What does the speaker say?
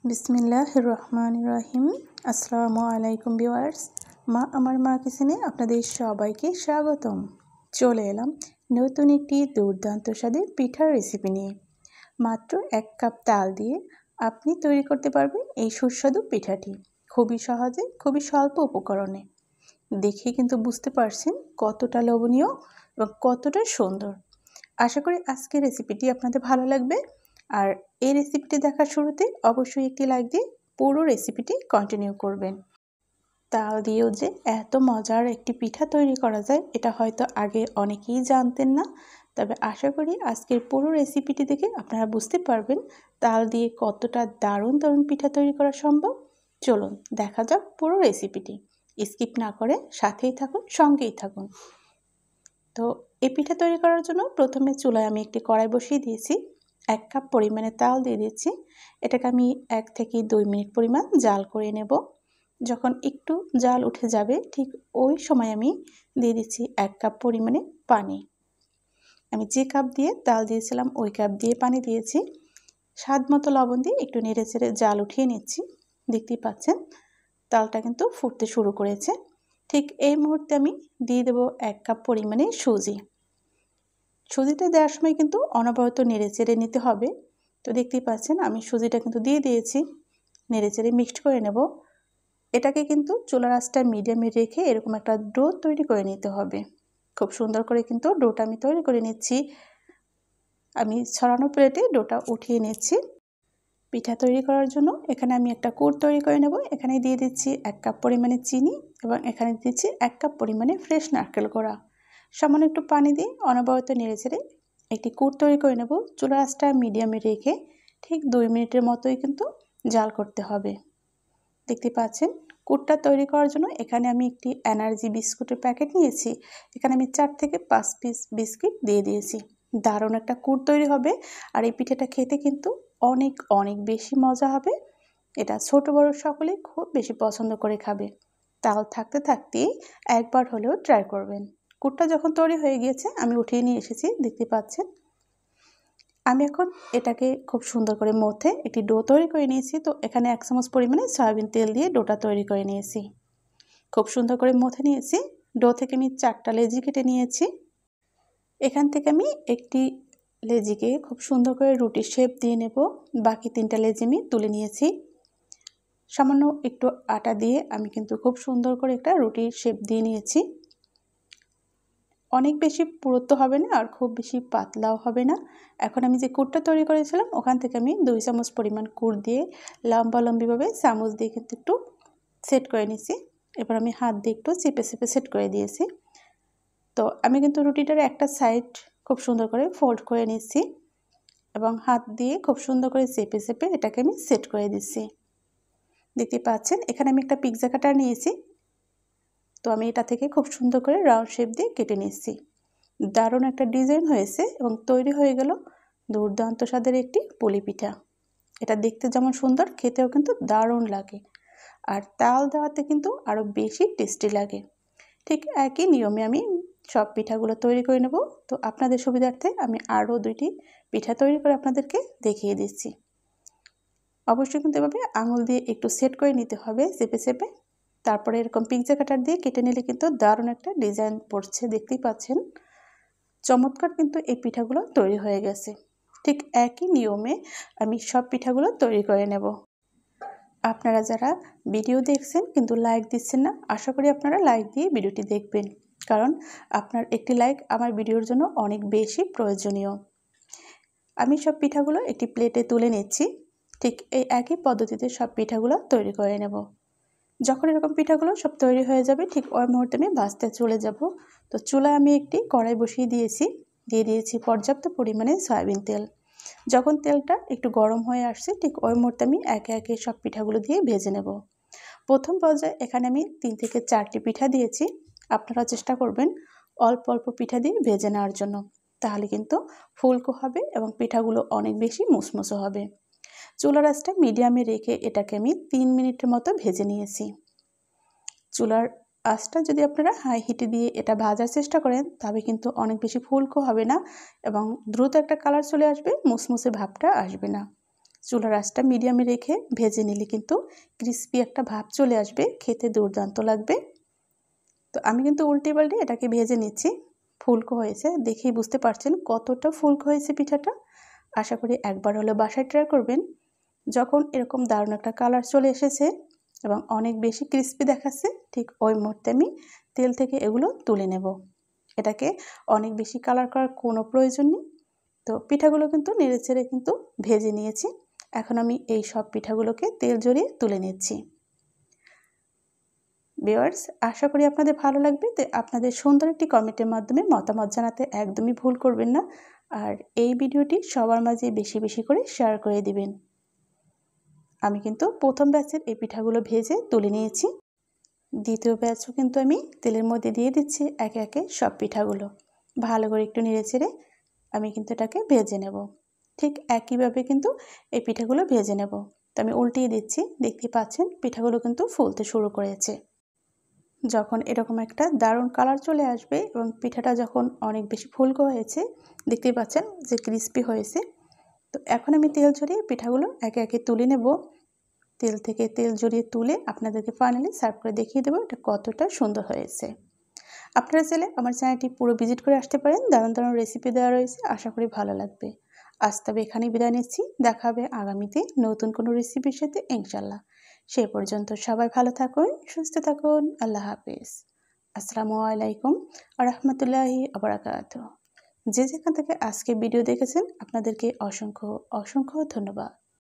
বিসমিল্লাহির রহমানির রহিম। আসসালামু আলাইকুম ভিউয়ার্স। মা আমার মা কিচেনে আপনাদের সবাইকে স্বাগতম। চলে এলাম নতুন একটি দুর্দান্ত স্বাদের পিঠার রেসিপি নিয়ে। মাত্র 1 কাপ তাল দিয়ে আপনি তৈরি করতে পারবেন এই সুস্বাদু পিঠাটি খুবই সহজে, খুবই স্বল্প উপকরণে। দেখে কিন্তু বুঝতে পারছেন কতটা লোভনীয় এবং কতটা সুন্দর। আশা করি আজকের রেসিপিটি আপনাদের ভালো লাগবে। আর এই রেসিপিটি দেখার শুরুতে অবশ্যই একটি লাইক দিয়ে পুরো রেসিপিটি কন্টিনিউ করবেন। তাল দিয়েও যে এত মজার একটি পিঠা তৈরি করা যায় এটা হয়তো আগে অনেকেই জানতেন না। তবে আশা করি আজকের পুরো রেসিপিটি দেখে আপনারা বুঝতে পারবেন তাল দিয়ে কতটা দারুণ দারুণ পিঠা তৈরি করা সম্ভব। চলুন দেখা যাক পুরো রেসিপিটি। স্কিপ না করে সাথেই থাকুন, সঙ্গেই থাকুন। তো এই পিঠা তৈরি করার জন্য প্রথমে চুলায় আমি একটি কড়াই বসিয়ে দিয়েছি। 1 কাপ পরিমাণে তাল দিয়ে দিচ্ছি। এটাকে আমি 1 থেকে 2 মিনিট পরিমাণ জাল করে নেব। যখন একটু জাল উঠে যাবে ঠিক ওই সময় আমি দিয়ে দিচ্ছি 1 কাপ পরিমাণে পানি। আমি যে কাপ দিয়ে তাল দিয়েছিলাম ওই কাপ দিয়ে পানি দিয়েছি। স্বাদ মতো লবণ দিয়ে একটু নেড়েচেড়ে জাল উঠিয়ে নিচ্ছি। দেখতেই পাচ্ছেন তালটা কিন্তু ফুটতে শুরু করেছে। ঠিক এই মুহূর্তে আমি দিয়ে দেব 1 কাপ পরিমাণে সুজি। সুজিটা দেওয়ার সময় কিন্তু অনবরত নেড়েচেড়ে নিতে হবে। তো দেখতেই পাচ্ছেন আমি সুজিটা কিন্তু দিয়ে দিয়েছি। নেড়েচেড়ে মিক্সড করে নেব। এটাকে কিন্তু চুলার আঁচটা মিডিয়ামে রেখে এরকম একটা ডো তৈরি করে নিতে হবে। খুব সুন্দর করে কিন্তু ডোটা আমি তৈরি করে নিচ্ছি। আমি ছড়ানো প্লেটে ডোটা উঠিয়ে নিচ্ছি। পিঠা তৈরি করার জন্য এখানে আমি একটা কুট তৈরি করে নেব। এখানে দিয়ে দিচ্ছি 1 কাপ পরিমাণে চিনি এবং এখানে দিচ্ছি 1 কাপ পরিমাণে ফ্রেশ নারকেল কোড়া। সামান্য একটু পানি দিয়ে অনবরত নেড়েচেড়ে একটি কুট তৈরি করে নেব। চুলার আঁচটা মিডিয়ামে রেখে ঠিক 2 মিনিটের মতোই কিন্তু জাল করতে হবে। দেখতে পাচ্ছেন কুটটা তৈরি করার জন্য এখানে আমি একটি এনার্জি বিস্কুটের প্যাকেট নিয়েছি। এখানে আমি 4 থেকে 5 পিস বিস্কিট দিয়ে দিয়েছি। দারুণ একটা কুট তৈরি হবে। আর এই পিঠাটা খেতে কিন্তু অনেক অনেক বেশি মজা হবে। এটা ছোট বড় সকলেই খুব বেশি পছন্দ করে খাবে। তাল থাকতে থাকতেই একবার হলেও ট্রাই করবেন। কুটটা যখন তৈরি হয়ে গিয়েছে আমি উঠিয়ে নিয়ে এসেছি, দেখতে পাচ্ছেন। আমি এখন এটাকে খুব সুন্দর করে মথে একটি ডো তৈরি করে নিয়েছি। তো এখানে 1 চামচ পরিমাণে সয়াবিন তেল দিয়ে ডোটা তৈরি করে নিয়েছি। খুব সুন্দর করে মথে নিয়েছি। ডো থেকে আমি 4টা লেচি কেটে নিয়েছি। এখান থেকে আমি একটি লেচিকে খুব সুন্দর করে রুটির শেপ দিয়ে নেব। বাকি 3টা লেচি আমি তুলে নিয়েছি। সামান্য একটু আটা দিয়ে আমি কিন্তু খুব সুন্দর করে একটা রুটির শেপ দিয়ে নিয়েছি। অনেক বেশি পুরুত্ব হবে না আর খুব বেশি পাতলাও হবে না। এখন আমি যে কুটটা তৈরি করেছিলাম ওখান থেকে আমি 2 চামচ পরিমাণ কুট দিয়ে লম্বালম্বিভাবে চামচ দিয়ে কিন্তু একটু সেট করে নিয়েছি। এবার আমি হাত দিয়ে একটু চেপে চেপে সেট করে দিয়েছি। তো আমি কিন্তু রুটিটার একটা সাইড খুব সুন্দর করে ফোল্ড করে নিচ্ছি এবং হাত দিয়ে খুব সুন্দর করে চেপে চেপে এটাকে আমি সেট করে দিচ্ছি। দেখতে পাচ্ছেন এখানে আমি একটা পিৎজা কাটার নিয়েছি। তো আমি এটা থেকে খুব সুন্দর করে রাউন্ড শেপ দিয়ে কেটে নিচ্ছি। দারুণ একটা ডিজাইন হয়েছে এবং তৈরি হয়ে গেল দুর্দান্ত স্বাদের একটি পুলি পিঠা। এটা দেখতে যেমন সুন্দর, খেতেও কিন্তু দারুণ লাগে। আর তাল দেওয়াতে কিন্তু আরও বেশি টেস্টি লাগে। ঠিক একই নিয়মে আমি সব পিঠাগুলো তৈরি করে নেব। তো আপনাদের সুবিধার্থে আমি আরও 2টি পিঠা তৈরি করে আপনাদেরকে দেখিয়ে দিচ্ছি। অবশ্যই কিন্তু এভাবে আঙুল দিয়ে একটু সেট করে নিতে হবে চেপে চেপে। তারপরে এরকম পিৎজা কাটার দিয়ে কেটে নিলে কিন্তু দারুণ একটা ডিজাইন পড়ছে, দেখতেই পাচ্ছেন। চমৎকার কিন্তু এই পিঠাগুলো তৈরি হয়ে গেছে। ঠিক একই নিয়মে আমি সব পিঠাগুলো তৈরি করে নেব। আপনারা যারা ভিডিও দেখছেন কিন্তু লাইক দিচ্ছেন না, আশা করি আপনারা লাইক দিয়ে ভিডিওটি দেখবেন, কারণ আপনার একটি লাইক আমার ভিডিওর জন্য অনেক বেশি প্রয়োজনীয়। আমি সব পিঠাগুলো একটি প্লেটে তুলে নিচ্ছি। ঠিক এই একই পদ্ধতিতে সব পিঠাগুলো তৈরি করে নেব। যখন এরকম পিঠাগুলো সব তৈরি হয়ে যাবে ঠিক ওই মুহূর্তে আমি ভাজতে চলে যাব। তো চুলায় আমি একটি কড়াই বসিয়ে দিয়ে দিয়েছি পর্যাপ্ত পরিমাণে সয়াবিন তেল। যখন তেলটা একটু গরম হয়ে আসছে ঠিক ওই মুহূর্তে আমি একে একে সব পিঠাগুলো দিয়ে ভেজে নেব। প্রথম পর্যায়ে এখানে আমি 3 থেকে 4টি পিঠা দিয়েছি। আপনারা চেষ্টা করবেন অল্প অল্প পিঠা দিয়ে ভেজে নেওয়ার জন্য, তাহলে কিন্তু ফুলকো হবে এবং পিঠাগুলো অনেক বেশি মুসমুসে হবে। চুলার আঁচটা মিডিয়ামে রেখে এটাকে আমি 3 মিনিটের মতো ভেজে নিয়েছি। চুলার আঁচটা যদি আপনারা হাই হিটে দিয়ে এটা ভাজার চেষ্টা করেন তবে কিন্তু অনেক বেশি ফুলকো হবে না এবং দ্রুত একটা কালার চলে আসবে, মুসমুসে ভাবটা আসবে না। চুলার আঁচটা মিডিয়ামে রেখে ভেজে নিলে কিন্তু ক্রিস্পি একটা ভাব চলে আসবে, খেতে দুর্দান্ত লাগবে। তো আমি কিন্তু উল্টে পাল্টে এটাকে ভেজে নিচ্ছি। ফুলকো হয়েছে, দেখেই বুঝতে পারছেন কতটা ফুলকো হয়েছে পিঠাটা। আশা করি একবার হলে বাসায় ট্রাই করবেন। যখন এরকম দারুণ একটা কালার চলে এসেছে এবং অনেক বেশি ক্রিস্পি দেখাচ্ছে, ঠিক ওই মুহূর্তে আমি তেল থেকে এগুলো তুলে নেব। এটাকে অনেক বেশি কালার করার কোনো প্রয়োজন নেই। তো পিঠাগুলো কিন্তু নেড়েচেড়ে কিন্তু ভেজে নিয়েছি। এখন আমি এই সব পিঠাগুলোকে তেল ঝরিয়ে তুলে নিচ্ছি। ভিউয়ার্স, আশা করি আপনাদের ভালো লাগবে। তো আপনাদের সুন্দর একটি কমেন্টের মাধ্যমে মতামত জানাতে একদমই ভুল করবেন না। আর এই ভিডিওটি সবার মাঝে বেশি বেশি করে শেয়ার করে দিবেন। আমি কিন্তু প্রথম ব্যাচের এই পিঠাগুলো ভেজে তুলে নিয়েছি। দ্বিতীয় ব্যাচও কিন্তু আমি তেলের মধ্যে দিয়ে দিচ্ছি একে একে সব পিঠাগুলো। ভালো করে একটু নেড়েচেড়ে আমি কিন্তু এটাকে ভেজে নেব। ঠিক একইভাবে কিন্তু এই পিঠাগুলো ভেজে নেব। তো আমি উল্টিয়ে দিচ্ছি, দেখতেই পাচ্ছেন পিঠাগুলো কিন্তু ফুলতে শুরু করেছে। যখন এরকম একটা দারুণ কালার চলে আসবে এবং পিঠাটা যখন অনেক বেশি ফুলকো হয়েছে, দেখতেই পাচ্ছেন যে ক্রিস্পি হয়েছে। তো এখন আমি তেল ঝরিয়ে পিঠাগুলো একে একে তুলে নেব। তেল থেকে তেল ঝরিয়ে তুলে আপনাদেরকে ফাইনালি সার্ভ করে দেখিয়ে দেবো এটা কতটা সুন্দর হয়েছে। আপনারা চাইলে আমার চ্যানেলটি পুরো ভিজিট করে আসতে পারেন। দারুণ দারুণ রেসিপি দেওয়া রয়েছে, আশা করি ভালো লাগবে। আজ তবে এখানেই বিদায় নিচ্ছি। দেখা হবে আগামীতে নতুন কোনো রেসিপির সাথে ইনশাল্লাহ। সে পর্যন্ত সবাই ভালো থাকুন, সুস্থ থাকুন। আল্লাহ হাফিজ। আসসালামু আলাইকুম ওয়া রাহমাতুল্লাহি ওয়া বারাকাতুহু। যে যেখান থেকে আজকে ভিডিও দেখেছেন আপনাদেরকে অসংখ্য অসংখ্য ধন্যবাদ।